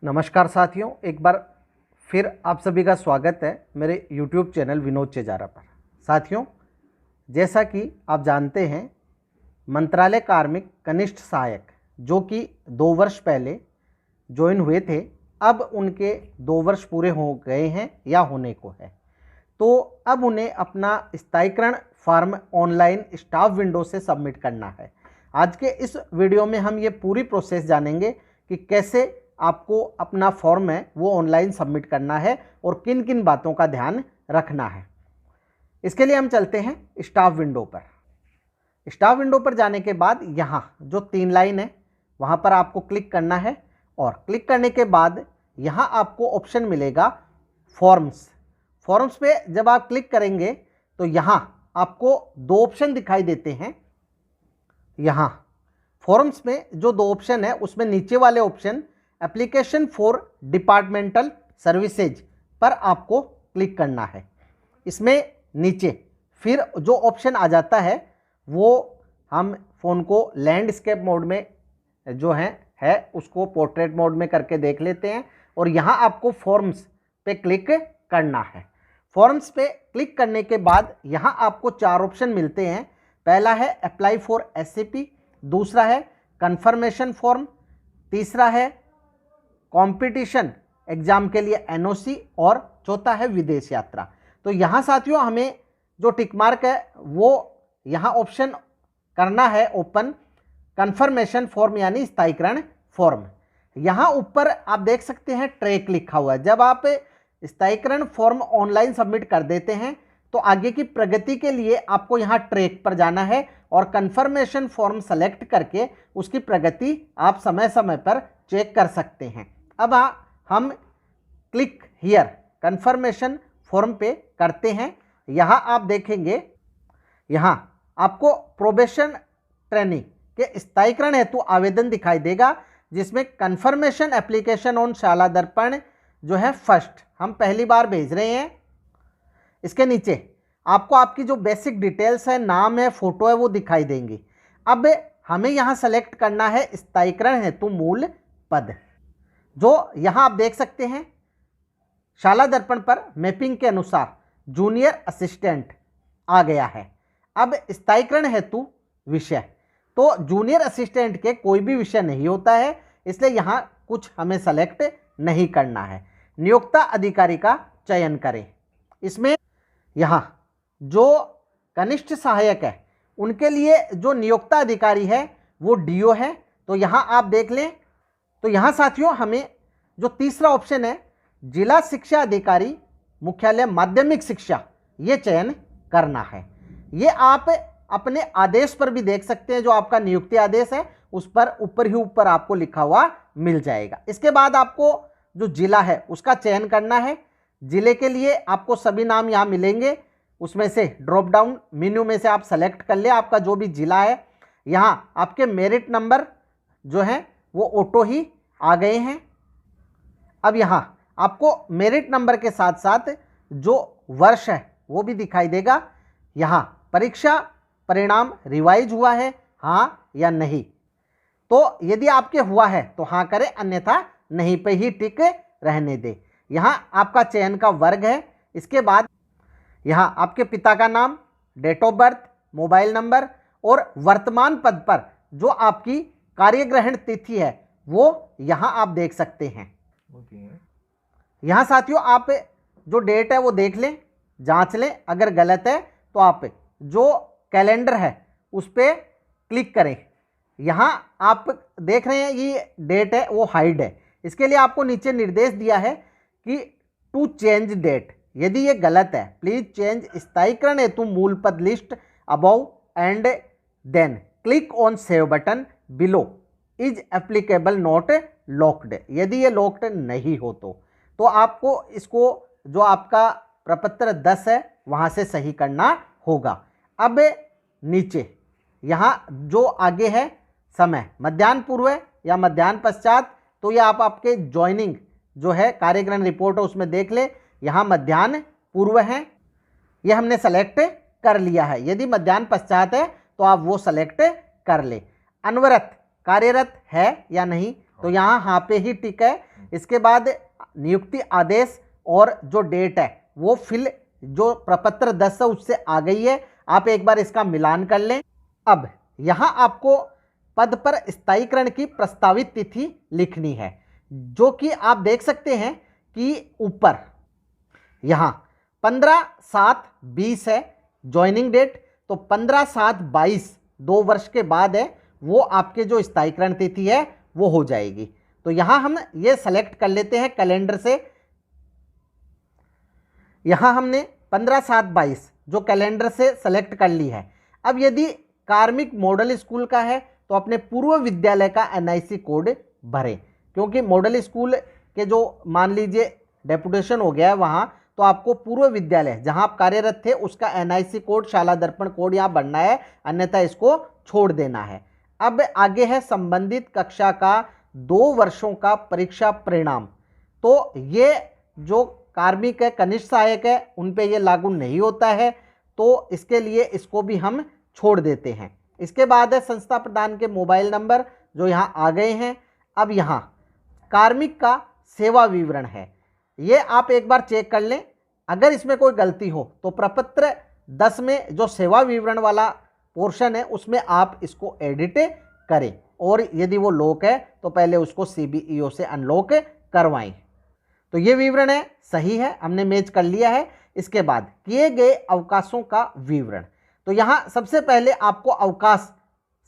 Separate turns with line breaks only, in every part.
नमस्कार साथियों, एक बार फिर आप सभी का स्वागत है मेरे YouTube चैनल विनोद चेजारा पर। साथियों, जैसा कि आप जानते हैं, मंत्रालय कार्मिक कनिष्ठ सहायक जो कि 2 वर्ष पहले ज्वाइन हुए थे, अब उनके 2 वर्ष पूरे हो गए हैं या होने को है। तो अब उन्हें अपना स्थायीकरण फॉर्म ऑनलाइन स्टाफ विंडो से सबमिट करना है। आज के इस वीडियो में हम ये पूरी प्रोसेस जानेंगे कि कैसे आपको अपना फॉर्म है वो ऑनलाइन सबमिट करना है और किन किन बातों का ध्यान रखना है। इसके लिए हम चलते हैं स्टाफ विंडो पर। स्टाफ विंडो पर जाने के बाद यहाँ जो 3 लाइन है वहाँ पर आपको क्लिक करना है और क्लिक करने के बाद यहाँ आपको ऑप्शन मिलेगा फॉर्म्स। फॉर्म्स पे जब आप क्लिक करेंगे तो यहाँ आपको 2 ऑप्शन दिखाई देते हैं। यहाँ फॉर्म्स में जो 2 ऑप्शन है उसमें नीचे वाले option application for departmental services पर आपको क्लिक करना है। इसमें नीचे फिर जो ऑप्शन आ जाता है वो हम फ़ोन को लैंडस्केप मोड में जो है उसको पोर्ट्रेट मोड में करके देख लेते हैं और यहाँ आपको फॉर्म्स पे क्लिक करना है। फॉर्म्स पे क्लिक करने के बाद यहाँ आपको 4 ऑप्शन मिलते हैं। पहला है अप्लाई फॉर एससीपी, दूसरा है कन्फर्मेशन फॉर्म, तीसरा है कंपटीशन एग्जाम के लिए एनओसी और चौथा है विदेश यात्रा। तो यहाँ साथियों हमें जो टिक मार्क है वो यहाँ ऑप्शन करना है ओपन कन्फर्मेशन फॉर्म यानी स्थायीकरण फॉर्म। यहाँ ऊपर आप देख सकते हैं ट्रैक लिखा हुआ है। जब आप स्थायीकरण फॉर्म ऑनलाइन सबमिट कर देते हैं तो आगे की प्रगति के लिए आपको यहाँ ट्रैक पर जाना है और कन्फर्मेशन फॉर्म सेलेक्ट करके उसकी प्रगति आप समय समय पर चेक कर सकते हैं। अब हम क्लिक हियर कन्फर्मेशन फॉर्म पे करते हैं। यहाँ आप देखेंगे यहाँ आपको प्रोबेशन ट्रेनिंग के स्थायीकरण हेतु आवेदन दिखाई देगा जिसमें कन्फर्मेशन एप्लीकेशन ऑन शाला दर्पण जो है फर्स्ट हम पहली बार भेज रहे हैं। इसके नीचे आपको आपकी जो बेसिक डिटेल्स है, नाम है, फोटो है वो दिखाई देंगी। अब हमें यहाँ सेलेक्ट करना है स्थायीकरण हेतु मूल पद, जो यहाँ आप देख सकते हैं शाला दर्पण पर मैपिंग के अनुसार जूनियर असिस्टेंट आ गया है। अब स्थायीकरण हेतु विषय, तो जूनियर असिस्टेंट के कोई भी विषय नहीं होता है, इसलिए यहाँ कुछ हमें सेलेक्ट नहीं करना है। नियोक्ता अधिकारी का चयन करें। इसमें यहाँ जो कनिष्ठ सहायक है उनके लिए जो नियोक्ता अधिकारी है वो डीओ है। तो यहाँ आप देख लें तो यहाँ साथियों हमें जो तीसरा ऑप्शन है जिला शिक्षा अधिकारी मुख्यालय माध्यमिक शिक्षा ये चयन करना है। ये आप अपने आदेश पर भी देख सकते हैं, जो आपका नियुक्ति आदेश है उस पर ऊपर ही ऊपर आपको लिखा हुआ मिल जाएगा। इसके बाद आपको जो जिला है उसका चयन करना है। जिले के लिए आपको सभी नाम यहाँ मिलेंगे, उसमें से ड्रॉप डाउन मेन्यू में से आप सेलेक्ट कर ले आपका जो भी जिला है। यहाँ आपके मेरिट नंबर जो हैं वो ऑटो ही आ गए हैं। अब यहाँ आपको मेरिट नंबर के साथ साथ जो वर्ष है वो भी दिखाई देगा। यहाँ परीक्षा परिणाम रिवाइज हुआ है हाँ या नहीं, तो यदि आपके हुआ है तो हाँ करें, अन्यथा नहीं पे ही टिक रहने दे। यहाँ आपका चयन का वर्ग है। इसके बाद यहाँ आपके पिता का नाम, date of birth, mobile number और वर्तमान पद पर जो आपकी कार्यग्रहण तिथि है वो यहाँ आप देख सकते हैं। यहाँ साथियों आप जो डेट है वो देख लें, जांच लें, अगर गलत है तो आप जो कैलेंडर है उस पर क्लिक करें। यहाँ आप देख रहे हैं ये डेट है वो हाइड है। इसके लिए आपको नीचे निर्देश दिया है कि टू चेंज डेट, यदि ये गलत है प्लीज चेंज स्थायीकरण हेतु मूल पद list above and then click on save button below is applicable not locked. यदि ये लॉक्ड नहीं हो तो आपको इसको जो आपका प्रपत्र 10 है वहाँ से सही करना होगा। अब नीचे यहाँ जो आगे है समय मध्याह्न पूर्व या मध्याह्न पश्चात, तो ये आप आपके ज्वाइनिंग जो है कार्यग्रहण रिपोर्ट है उसमें देख ले। यहाँ मध्याह्न पूर्व है, ये हमने सेलेक्ट कर लिया है। यदि मध्याह्न पश्चात है तो आप वो सेलेक्ट कर ले। अनवरत कार्यरत है या नहीं, तो यहाँ हाँ पे ही टिक है। इसके बाद नियुक्ति आदेश और जो डेट है वो फिल जो प्रपत्र 10 है उससे आ गई है। आप एक बार इसका मिलान कर लें। अब यहाँ आपको पद पर स्थायीकरण की प्रस्तावित तिथि लिखनी है, जो कि आप देख सकते हैं कि ऊपर यहाँ 15/7/20 है ज्वाइनिंग डेट, तो 15/7/22 2 वर्ष के बाद है, वो आपके जो स्थायीकरण तिथि है वो हो जाएगी। तो यहाँ हम ये सेलेक्ट कर लेते हैं कैलेंडर से। यहाँ हमने 15/7/22 जो कैलेंडर से सेलेक्ट कर ली है। अब यदि कार्मिक मॉडल स्कूल का है तो अपने पूर्व विद्यालय का एनआईसी कोड भरें, क्योंकि मॉडल स्कूल के जो मान लीजिए डेपुटेशन हो गया है वहाँ, तो आपको पूर्व विद्यालय जहाँ आप कार्यरत थे उसका एनआईसी कोड, शाला दर्पण कोड यहाँ भरना है, अन्यथा इसको छोड़ देना है। अब आगे है संबंधित कक्षा का 2 वर्षों का परीक्षा परिणाम। तो ये जो कार्मिक है, कनिष्ठ सहायक है, उन पे ये लागू नहीं होता है, तो इसके लिए इसको भी हम छोड़ देते हैं। इसके बाद है संस्था प्रधान के मोबाइल नंबर, जो यहाँ आ गए हैं। अब यहाँ कार्मिक का सेवा विवरण है, ये आप एक बार चेक कर लें। अगर इसमें कोई गलती हो तो प्रपत्र 10 में जो सेवा विवरण वाला पोर्शन है उसमें आप इसको एडिट करें, और यदि वो लॉक है तो पहले उसको CBEO से अनलॉक करवाएं। तो ये विवरण है, सही है, हमने मैच कर लिया है। इसके बाद किए गए अवकाशों का विवरण, तो यहाँ सबसे पहले आपको अवकाश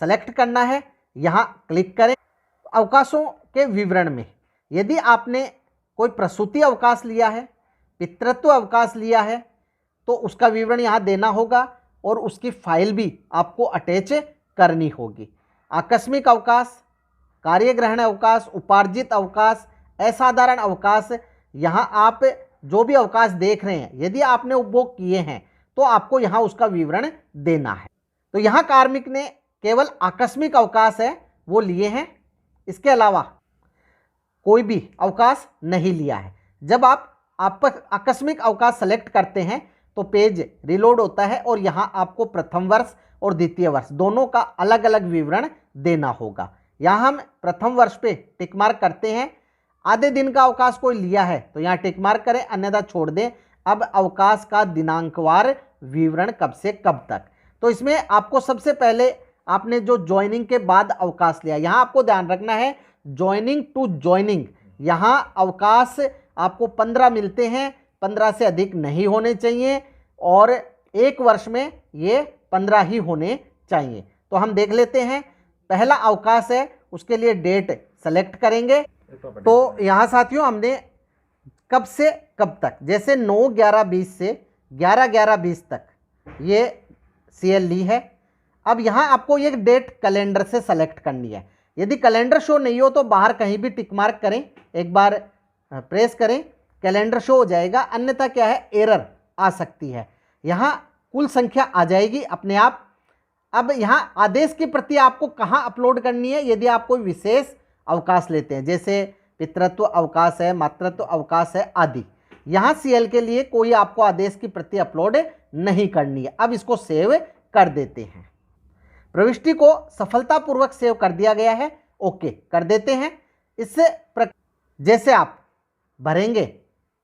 सेलेक्ट करना है, यहाँ क्लिक करें। अवकाशों के विवरण में यदि आपने कोई प्रसूति अवकाश लिया है, पितृत्व अवकाश लिया है, तो उसका विवरण यहाँ देना होगा और उसकी फाइल भी आपको अटैच करनी होगी। आकस्मिक अवकाश, कार्यग्रहण अवकाश, उपार्जित अवकाश, असाधारण अवकाश, यहाँ आप जो भी अवकाश देख रहे हैं यदि आपने उपभोग किए हैं तो आपको यहाँ उसका विवरण देना है। तो यहाँ कार्मिक ने केवल आकस्मिक अवकाश है वो लिए हैं, इसके अलावा कोई भी अवकाश नहीं लिया है। जब आप आकस्मिक अवकाश सेलेक्ट करते हैं तो पेज रिलोड होता है और यहाँ आपको प्रथम वर्ष और द्वितीय वर्ष दोनों का अलग अलग विवरण देना होगा। यहाँ हम प्रथम वर्ष पे टिक मार्क करते हैं। आधे दिन का अवकाश कोई लिया है तो यहाँ टिक मार्क करें, अन्यथा छोड़ दें। अब अवकाश का दिनांकवार विवरण कब से कब तक, तो इसमें आपको सबसे पहले आपने जो ज्वाइनिंग के बाद अवकाश लिया, यहाँ आपको ध्यान रखना है ज्वाइनिंग टू ज्वाइनिंग, यहाँ अवकाश आपको 15 मिलते हैं, 15 से अधिक नहीं होने चाहिए, और 1 वर्ष में ये 15 ही होने चाहिए। तो हम देख लेते हैं, पहला अवकाश है उसके लिए डेट सेलेक्ट करेंगे। तो यहाँ साथियों हमने कब से कब तक, जैसे 9/11/20 से 11/11/20 तक ये CL ली है। अब यहाँ आपको ये डेट कैलेंडर से सेलेक्ट करनी है। यदि कैलेंडर शो नहीं हो तो बाहर कहीं भी टिक मार्क करें, एक बार प्रेस करें, कैलेंडर शो हो जाएगा, अन्यथा क्या है एरर आ सकती है। यहाँ कुल संख्या आ जाएगी अपने आप। अब यहाँ आदेश की प्रति आपको कहाँ अपलोड करनी है, यदि आप कोई विशेष अवकाश लेते हैं, जैसे पितृत्व अवकाश है, मातृत्व अवकाश है आदि, यहाँ CL के लिए कोई आपको आदेश की प्रति अपलोड नहीं करनी है। अब इसको सेव कर देते हैं। प्रविष्टि को सफलतापूर्वक सेव कर दिया गया है, ओके कर देते हैं। इससे जैसे आप भरेंगे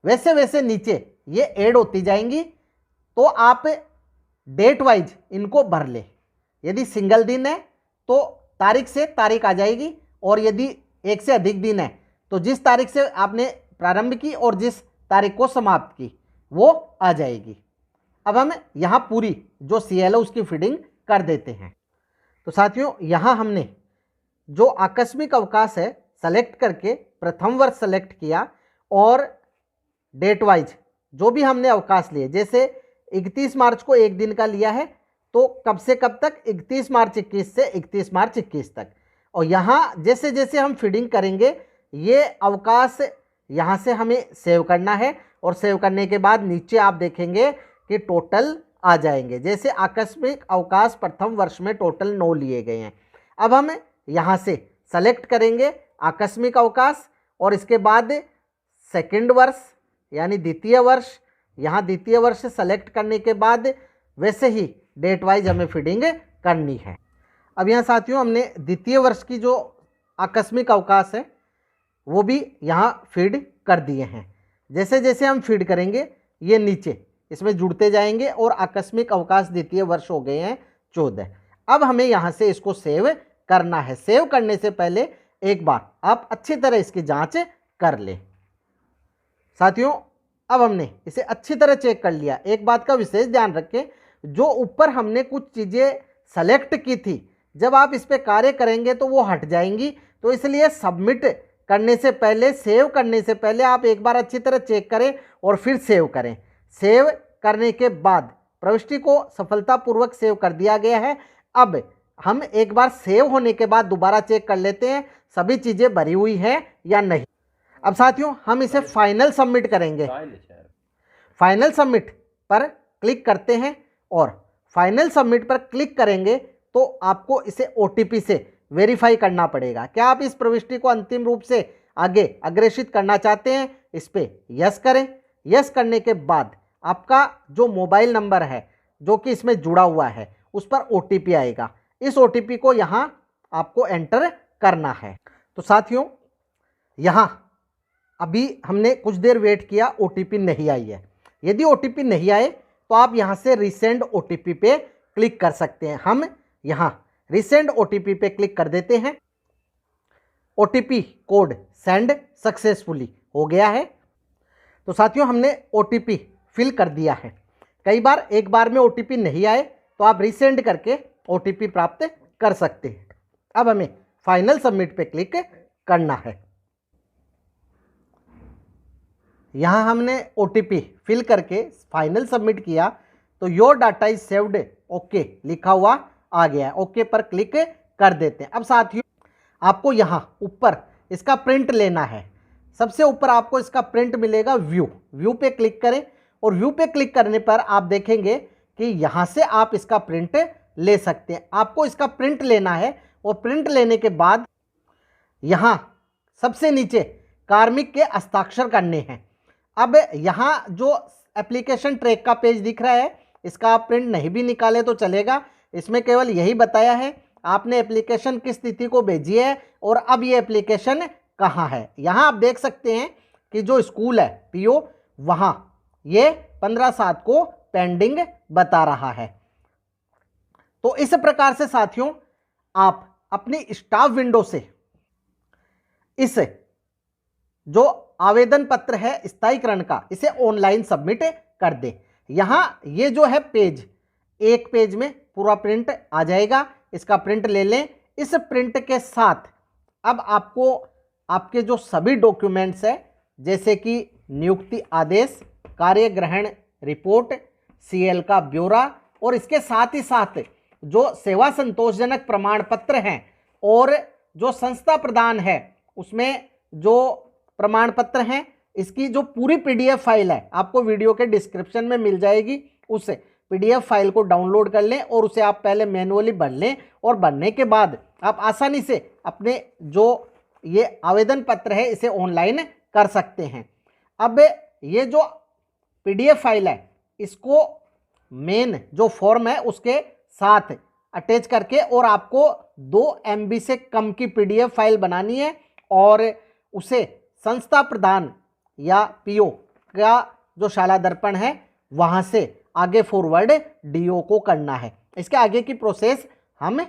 वैसे वैसे नीचे ये ऐड होती जाएंगी, तो आप डेट वाइज इनको भर ले। यदि सिंगल दिन है तो तारीख से तारीख आ जाएगी, और यदि एक से अधिक दिन है तो जिस तारीख से आपने प्रारंभ की और जिस तारीख को समाप्त की वो आ जाएगी। अब हम यहाँ पूरी जो CL है उसकी फीडिंग कर देते हैं। तो साथियों यहाँ हमने जो आकस्मिक अवकाश है सेलेक्ट करके प्रथम वर्ष सेलेक्ट किया, और डेट वाइज जो भी हमने अवकाश लिए, जैसे 31 मार्च को 1 दिन का लिया है तो कब से कब तक, 31 मार्च 21 से 31 मार्च 21 तक। और यहाँ जैसे जैसे हम फीडिंग करेंगे ये अवकाश यहाँ से हमें सेव करना है, और सेव करने के बाद नीचे आप देखेंगे कि टोटल आ जाएंगे। जैसे आकस्मिक अवकाश प्रथम वर्ष में टोटल 9 लिए गए हैं। अब हम यहाँ से सेलेक्ट करेंगे आकस्मिक अवकाश, और इसके बाद सेकंड वर्ष यानी द्वितीय वर्ष, यहाँ द्वितीय वर्ष सेलेक्ट करने के बाद वैसे ही डेट वाइज हमें फीडिंग करनी है। अब यहाँ साथियों हमने द्वितीय वर्ष की जो आकस्मिक अवकाश है वो भी यहाँ फीड कर दिए हैं। जैसे जैसे हम फीड करेंगे ये नीचे इसमें जुड़ते जाएंगे और आकस्मिक अवकाश द्वितीय वर्ष हो गए हैं 14। अब हमें यहाँ से इसको सेव करना है। सेव करने से पहले एक बार आप अच्छी तरह इसकी जांच कर लें। साथियों अब हमने इसे अच्छी तरह चेक कर लिया। एक बात का विशेष ध्यान रखें, जो ऊपर हमने कुछ चीज़ें सेलेक्ट की थी, जब आप इस पर कार्य करेंगे तो वो हट जाएंगी। तो इसलिए सबमिट करने से पहले, सेव करने से पहले आप एक बार अच्छी तरह चेक करें और फिर सेव करें। सेव करने के बाद प्रविष्टि को सफलतापूर्वक सेव कर दिया गया है। अब हम एक बार सेव होने के बाद दोबारा चेक कर लेते हैं सभी चीज़ें भरी हुई हैं या नहीं। अब साथियों हम इसे फाइनल सबमिट करेंगे। फाइनल सबमिट पर क्लिक करते हैं और फाइनल सबमिट पर क्लिक करेंगे तो आपको इसे OTP से वेरीफाई करना पड़ेगा। क्या आप इस प्रविष्टि को अंतिम रूप से आगे अग्रेषित करना चाहते हैं? इस पर यस करें। यस करने के बाद आपका जो मोबाइल नंबर है जो कि इसमें जुड़ा हुआ है उस पर OTP आएगा। इस OTP को यहाँ आपको एंटर करना है। तो साथियों यहाँ अभी हमने कुछ देर वेट किया, OTP नहीं आई है। यदि OTP नहीं आए तो आप यहाँ से रिसेंड OTP पे क्लिक कर सकते हैं। हम यहाँ रिसेंड OTP पे क्लिक कर देते हैं। OTP कोड सेंड सक्सेसफुली हो गया है। तो साथियों हमने OTP फिल कर दिया है। कई बार एक बार में OTP नहीं आए तो आप रिसेंड करके OTP प्राप्त कर सकते हैं। अब हमें फाइनल सबमिट पे क्लिक करना है। यहाँ हमने OTP फिल करके फाइनल सबमिट किया तो your data is saved okay लिखा हुआ आ गया है। ओके पर क्लिक कर देते हैं। अब साथियों आपको यहाँ ऊपर इसका प्रिंट लेना है। सबसे ऊपर आपको इसका प्रिंट मिलेगा, व्यू पे क्लिक करें और व्यू पे क्लिक करने पर आप देखेंगे कि यहाँ से आप इसका प्रिंट ले सकते हैं। आपको इसका प्रिंट लेना है और प्रिंट लेने के बाद यहाँ सबसे नीचे कार्मिक के हस्ताक्षर करने हैं। अब यहाँ जो एप्लीकेशन ट्रैक का पेज दिख रहा है इसका आप प्रिंट नहीं भी निकाले तो चलेगा। इसमें केवल यही बताया है आपने एप्लीकेशन किस तिथि को भेजी है और अब ये एप्लीकेशन कहाँ है। यहाँ आप देख सकते हैं कि जो स्कूल है PO वहाँ ये 15/7 को पेंडिंग बता रहा है। तो इस प्रकार से साथियों आप अपनी स्टाफ विंडो से इस जो आवेदन पत्र है स्थायीकरण का इसे ऑनलाइन सबमिट कर दे। यहाँ ये जो है पेज, एक पेज में पूरा प्रिंट आ जाएगा। इसका प्रिंट ले लें। इस प्रिंट के साथ अब आपको आपके जो सभी डॉक्यूमेंट्स है जैसे कि नियुक्ति आदेश, कार्य ग्रहण रिपोर्ट, CL का ब्यौरा और इसके साथ ही साथ जो सेवा संतोषजनक प्रमाण पत्र हैं और जो संस्था प्रदान है उसमें जो प्रमाण पत्र हैं इसकी जो पूरी PDF फाइल है आपको वीडियो के डिस्क्रिप्शन में मिल जाएगी। उस PDF फाइल को डाउनलोड कर लें और उसे आप पहले मैनुअली भर लें और भरने के बाद आप आसानी से अपने जो ये आवेदन पत्र है इसे ऑनलाइन कर सकते हैं। अब ये जो PDF फाइल है इसको मेन जो फॉर्म है उसके साथ अटैच करके और आपको 2 MB से कम की PDF फाइल बनानी है और उसे संस्था प्रधान या PO का जो शाला दर्पण है वहाँ से आगे फॉरवर्ड DO को करना है। इसके आगे की प्रोसेस हम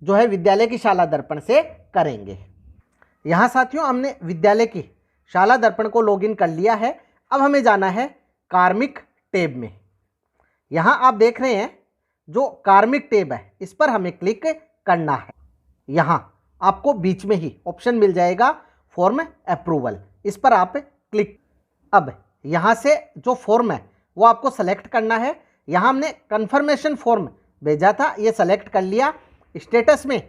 जो है विद्यालय की शाला दर्पण से करेंगे। यहाँ साथियों हमने विद्यालय की शाला दर्पण को लॉगिन कर लिया है। अब हमें जाना है कार्मिक टैब में। यहाँ आप देख रहे हैं जो कार्मिक टैब है इस पर हमें क्लिक करना है। यहाँ आपको बीच में ही ऑप्शन मिल जाएगा फॉर्म अप्रूवल, इस पर आप क्लिक। अब यहाँ से जो फॉर्म है वो आपको सेलेक्ट करना है। यहाँ हमने कन्फर्मेशन फॉर्म भेजा था, ये सेलेक्ट कर लिया। स्टेटस में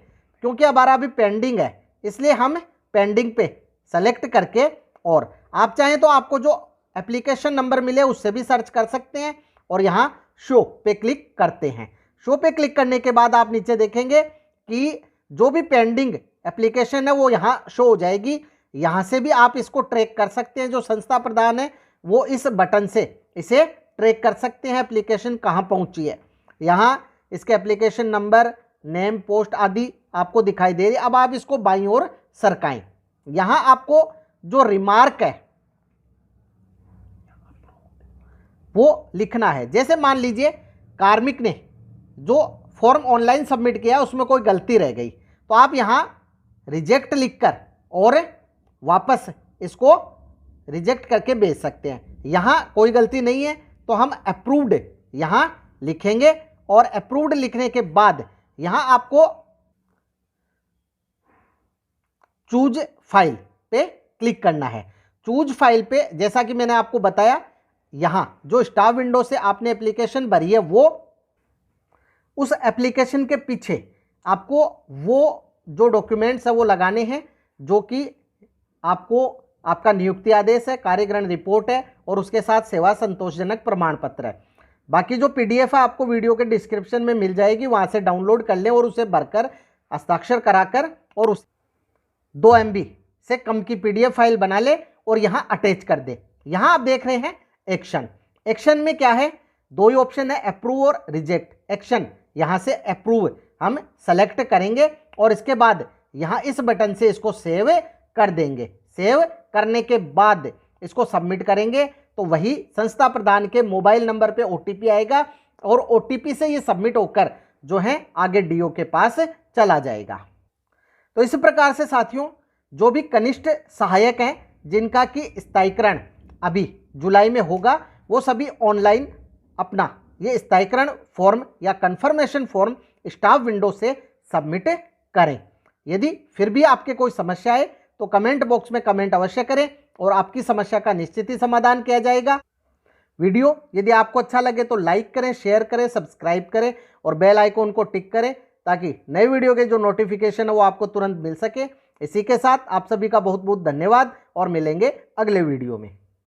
क्योंकि हमारा अभी पेंडिंग है इसलिए हम पेंडिंग पे सेलेक्ट करके, और आप चाहें तो आपको जो एप्लीकेशन नंबर मिले उससे भी सर्च कर सकते हैं और यहाँ शो पे क्लिक करते हैं। शो पे क्लिक करने के बाद आप नीचे देखेंगे कि जो भी पेंडिंग एप्लीकेशन है वो यहाँ शो हो जाएगी। यहाँ से भी आप इसको ट्रैक कर सकते हैं। जो संस्था प्रधान है वो इस बटन से इसे ट्रैक कर सकते हैं एप्लीकेशन कहाँ पहुंची है। यहाँ इसके एप्लीकेशन नंबर, नेम, पोस्ट आदि आपको दिखाई दे रही है। अब आप इसको बाईं ओर सरकाएं। यहाँ आपको जो रिमार्क है वो लिखना है। जैसे मान लीजिए कार्मिक ने जो फॉर्म ऑनलाइन सबमिट किया उसमें कोई गलती रह गई, तो आप यहाँ रिजेक्ट लिखकर और वापस इसको रिजेक्ट करके भेज सकते हैं। यहाँ कोई गलती नहीं है तो हम अप्रूव्ड यहाँ लिखेंगे और अप्रूव्ड लिखने के बाद यहाँ आपको चूज फाइल पे क्लिक करना है। चूज फाइल पे जैसा कि मैंने आपको बताया, यहाँ जो स्टाफ विंडो से आपने एप्लीकेशन भरी है वो उस एप्लीकेशन के पीछे आपको वो जो डॉक्यूमेंट्स है वो लगाने हैं, जो कि आपको आपका नियुक्ति आदेश है, कार्यग्रहण रिपोर्ट है और उसके साथ सेवा संतोषजनक प्रमाण पत्र है। बाकी जो पीडीएफ है आपको वीडियो के डिस्क्रिप्शन में मिल जाएगी, वहाँ से डाउनलोड कर लें और उसे भरकर हस्ताक्षर कराकर और उस 2 MB से कम की पीडीएफ फाइल बना ले और यहाँ अटैच कर दे। यहाँ आप देख रहे हैं एक्शन। एक्शन में क्या है, 2 ही ऑप्शन है, अप्रूव और रिजेक्ट। एक्शन यहाँ से अप्रूव हम सेलेक्ट करेंगे और इसके बाद यहाँ इस बटन से इसको सेव कर देंगे। सेव करने के बाद इसको सबमिट करेंगे तो वही संस्था प्रधान के मोबाइल नंबर पे OTP आएगा और OTP से ये सबमिट होकर जो है आगे DO के पास चला जाएगा। तो इस प्रकार से साथियों, जो भी कनिष्ठ सहायक हैं जिनका कि स्थायीकरण अभी जुलाई में होगा, वो सभी ऑनलाइन अपना ये स्थायीकरण फॉर्म या कंफर्मेशन फॉर्म स्टाफ विंडो से सबमिट करें। यदि फिर भी आपके कोई समस्या है तो कमेंट बॉक्स में कमेंट अवश्य करें और आपकी समस्या का निश्चित ही समाधान किया जाएगा। वीडियो यदि आपको अच्छा लगे तो लाइक करें, शेयर करें, सब्सक्राइब करें और बेल आइकॉन को टिक करें ताकि नए वीडियो के जो नोटिफिकेशन है वो आपको तुरंत मिल सके। इसी के साथ आप सभी का बहुत बहुत धन्यवाद और मिलेंगे अगले वीडियो में।